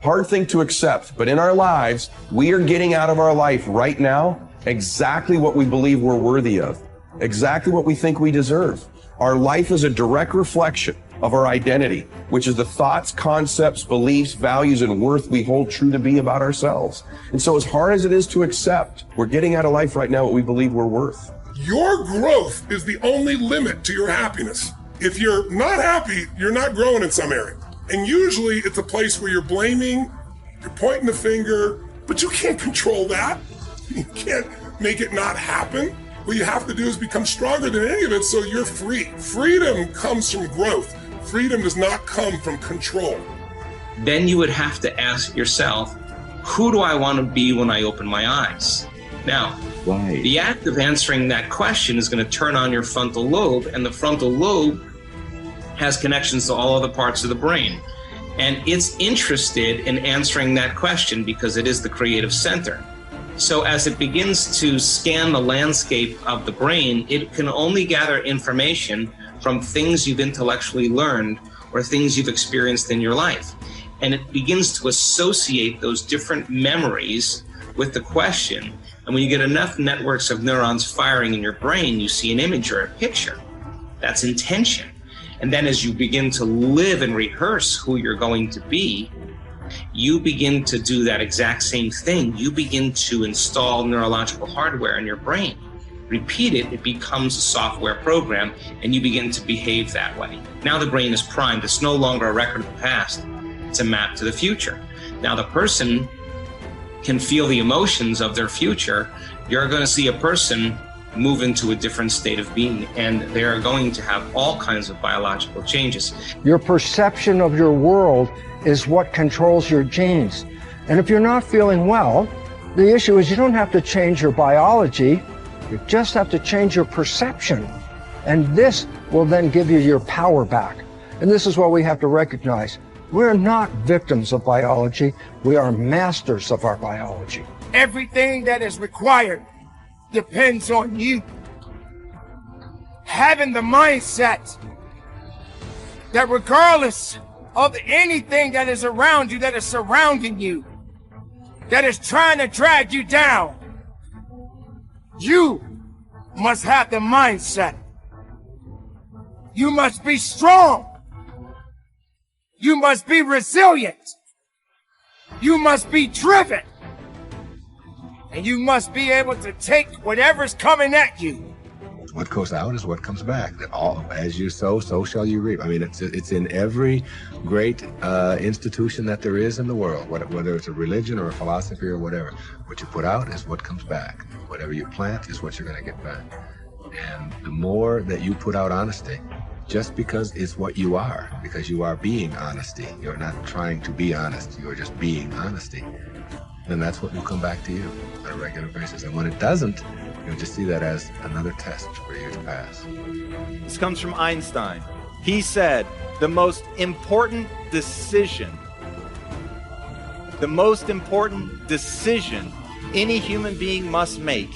Hard thing to accept, but in our lives, we are getting out of our life right now exactly what we believe we're worthy of, exactly what we think we deserve. Our life is a direct reflection of our identity, which is the thoughts, concepts, beliefs, values, and worth we hold true to be about ourselves. And so as hard as it is to accept, we're getting out of life right now what we believe we're worth. Your growth is the only limit to your happiness. If you're not happy, you're not growing in some area. And usually it's a place where you're blaming, you're pointing the finger, but you can't control that. You can't make it not happen. What you have to do is become stronger than any of it so you're free. Freedom comes from growth. Freedom does not come from control. Then you would have to ask yourself, who do I want to be when I open my eyes? Now, the act of answering that question is going to turn on your frontal lobe, and the frontal lobe has connections to all other parts of the brain. And it's interested in answering that question because it is the creative center. So as it begins to scan the landscape of the brain, it can only gather information from things you've intellectually learned or things you've experienced in your life. And it begins to associate those different memories with the question. And when you get enough networks of neurons firing in your brain, you see an image or a picture. That's intention. And then as you begin to live and rehearse who you're going to be, you begin to do that exact same thing. You begin to install neurological hardware in your brain. Repeat it, it becomes a software program, and you begin to behave that way. Now the brain is primed. It's no longer a record of the past. It's a map to the future. Now the person can feel the emotions of their future. You're going to see a person move into a different state of being, and they are going to have all kinds of biological changes. Your perception of your world is what controls your genes. And if you're not feeling well, the issue is you don't have to change your biology, you just have to change your perception. And this will then give you your power back. And this is what we have to recognize. We're not victims of biology, we are masters of our biology. Everything that is required depends on you having the mindset that regardless of anything that is around you, that is surrounding you, that is trying to drag you down, you must have the mindset. You must be strong. You must be resilient. You must be driven. And you must be able to take whatever's coming at you. What goes out is what comes back. As you sow, so shall you reap. I mean, it's in every great institution that there is in the world, whether it's a religion or a philosophy or whatever. What you put out is what comes back. Whatever you plant is what you're going to get back. And the more that you put out honesty, just because it's what you are, because you are being honesty. You're not trying to be honest. You're just being honesty. Then that's what will come back to you on a regular basis. And when it doesn't, you'll just see that as another test for you to pass. This comes from Einstein. He said, the most important decision any human being must make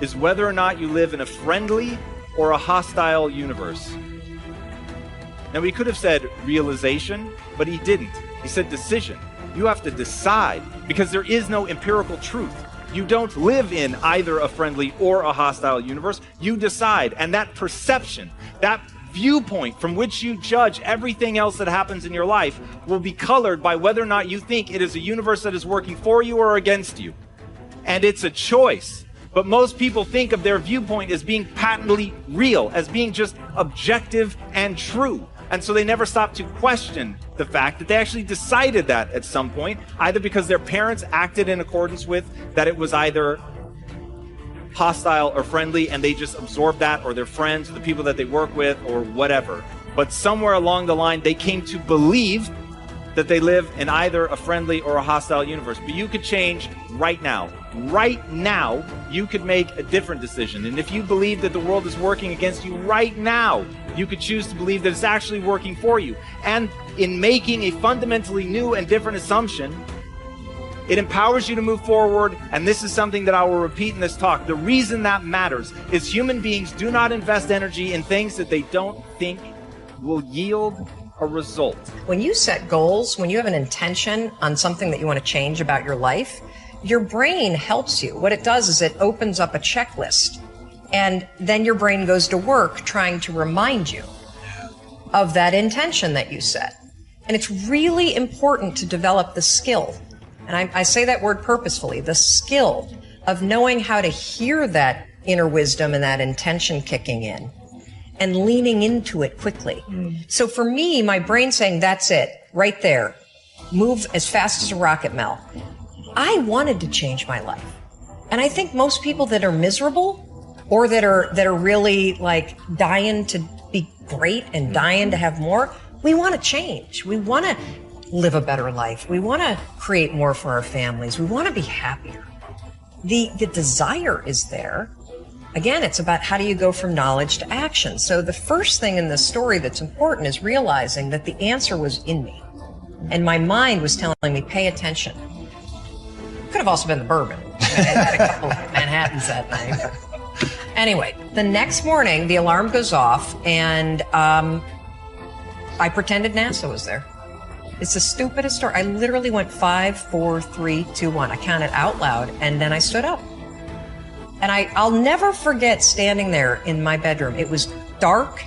is whether or not you live in a friendly or a hostile universe. Now, he could have said realization, but he didn't. He said decision. You have to decide, because there is no empirical truth. You don't live in either a friendly or a hostile universe. You decide, and that perception, that viewpoint from which you judge everything else that happens in your life will be colored by whether or not you think it is a universe that is working for you or against you. And it's a choice. But most people think of their viewpoint as being patently real, as being just objective and true. And so they never stop to question the fact that they actually decided that at some point, either because their parents acted in accordance with that it was either hostile or friendly, and they just absorbed that, or their friends, or the people that they work with, or whatever. But somewhere along the line, they came to believe that they live in either a friendly or a hostile universe. But you could change right now. Right now, you could make a different decision. And if you believe that the world is working against you right now, you could choose to believe that it's actually working for you. And in making a fundamentally new and different assumption, it empowers you to move forward. And this is something that I will repeat in this talk. The reason that matters is human beings do not invest energy in things that they don't think will yield a result. When you set goals, when you have an intention on something that you want to change about your life, your brain helps you. What it does is it opens up a checklist, and then your brain goes to work trying to remind you of that intention that you set. And it's really important to develop the skill, and I say that word purposefully, the skill of knowing how to hear that inner wisdom and that intention kicking in and leaning into it quickly. So for me, my brain saying, that's it, right there, move as fast as a rocket, Mel. I wanted to change my life. And I think most people that are miserable or that are really like dying to be great and dying to have more, we want to change. We want to live a better life. We want to create more for our families. We want to be happier. The desire is there. Again, it's about how do you go from knowledge to action. So the first thing in this story that's important is realizing that the answer was in me. And my mind was telling me, pay attention. Could have also been the bourbon. I had a couple of Manhattans that night. But anyway, the next morning, the alarm goes off, and I pretended NASA was there. It's the stupidest story. I literally went 5, 4, 3, 2, 1. I counted out loud, and then I stood up. And I'll never forget standing there in my bedroom. It was dark.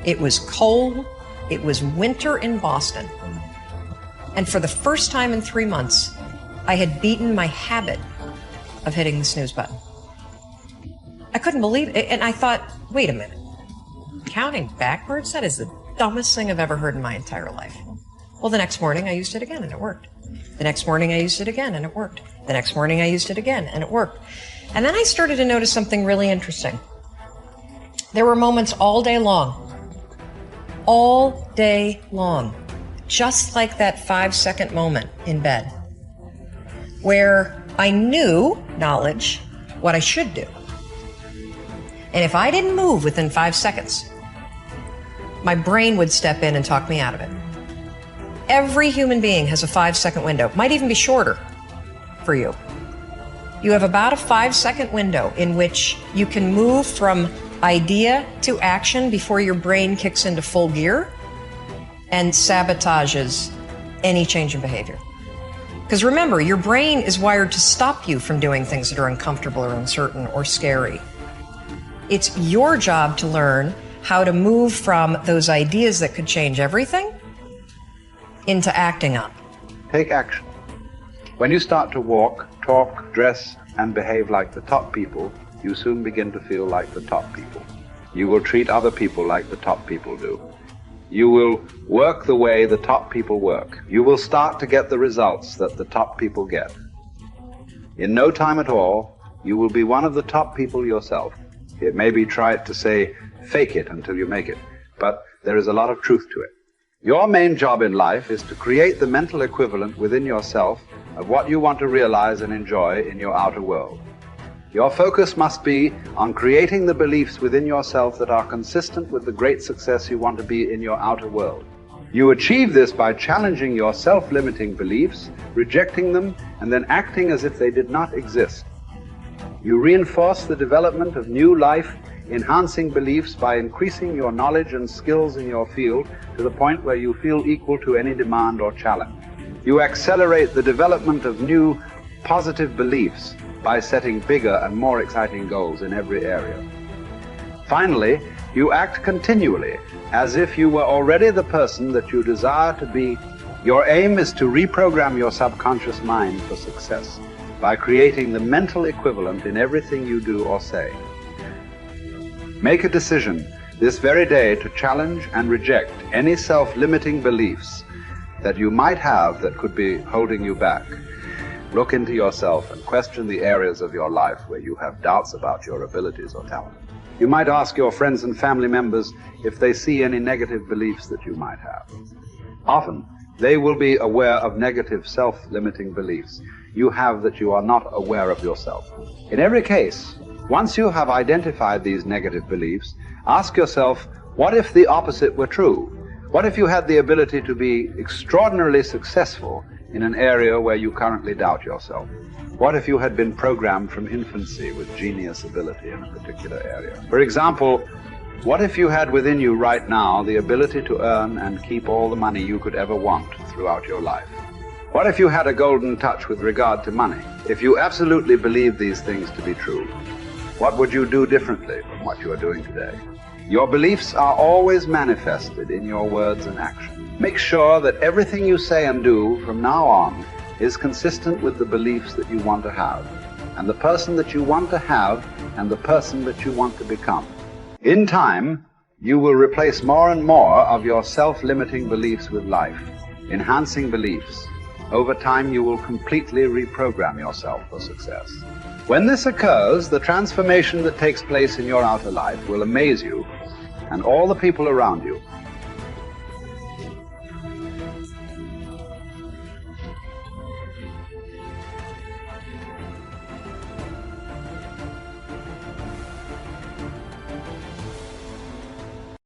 It was cold. It was winter in Boston. And for the first time in 3 months, I had beaten my habit of hitting the snooze button. I couldn't believe it. And I thought, wait a minute. Counting backwards? That is the dumbest thing I've ever heard in my entire life. Well, the next morning I used it again and it worked. The next morning I used it again and it worked. The next morning I used it again and it worked. And then I started to notice something really interesting. There were moments all day long, just like that 5-second moment in bed, where I knew, knowledge, what I should do. And if I didn't move within 5 seconds, my brain would step in and talk me out of it. Every human being has a 5-second window, might even be shorter for you. You have about a 5-second window in which you can move from idea to action before your brain kicks into full gear and sabotages any change in behavior. Because remember, your brain is wired to stop you from doing things that are uncomfortable or uncertain or scary. It's your job to learn how to move from those ideas that could change everything into acting on. Take action. When you start to walk, talk, dress, and behave like the top people, you soon begin to feel like the top people. You will treat other people like the top people do. You will work the way the top people work. You will start to get the results that the top people get. In no time at all, you will be one of the top people yourself. It may be tried to say, fake it until you make it, but there is a lot of truth to it. Your main job in life is to create the mental equivalent within yourself of what you want to realize and enjoy in your outer world. Your focus must be on creating the beliefs within yourself that are consistent with the great success you want to be in your outer world. You achieve this by challenging your self-limiting beliefs, rejecting them, and then acting as if they did not exist. You reinforce the development of new life-enhancing beliefs by increasing your knowledge and skills in your field to the point where you feel equal to any demand or challenge. You accelerate the development of new positive beliefs by setting bigger and more exciting goals in every area. Finally, you act continually as if you were already the person that you desire to be. Your aim is to reprogram your subconscious mind for success by creating the mental equivalent in everything you do or say. Make a decision this very day to challenge and reject any self-limiting beliefs that you might have that could be holding you back. Look into yourself and question the areas of your life where you have doubts about your abilities or talent. You might ask your friends and family members if they see any negative beliefs that you might have. Often, they will be aware of negative self-limiting beliefs you have that you are not aware of yourself. In every case, once you have identified these negative beliefs, ask yourself, what if the opposite were true? What if you had the ability to be extraordinarily successful in an area where you currently doubt yourself? What if you had been programmed from infancy with genius ability in a particular area? For example, What if you had within you right now the ability to earn and keep all the money you could ever want throughout your life? What if you had a golden touch with regard to money? If you absolutely believed these things to be true, what would you do differently from what you are doing today? Your beliefs are always manifested in your words and actions. Make sure that everything you say and do from now on is consistent with the beliefs that you want to have, and the person that you want to have, and the person that you want to become. In time, you will replace more and more of your self-limiting beliefs with life, enhancing beliefs. Over time, you will completely reprogram yourself for success. When this occurs, the transformation that takes place in your outer life will amaze you and all the people around you.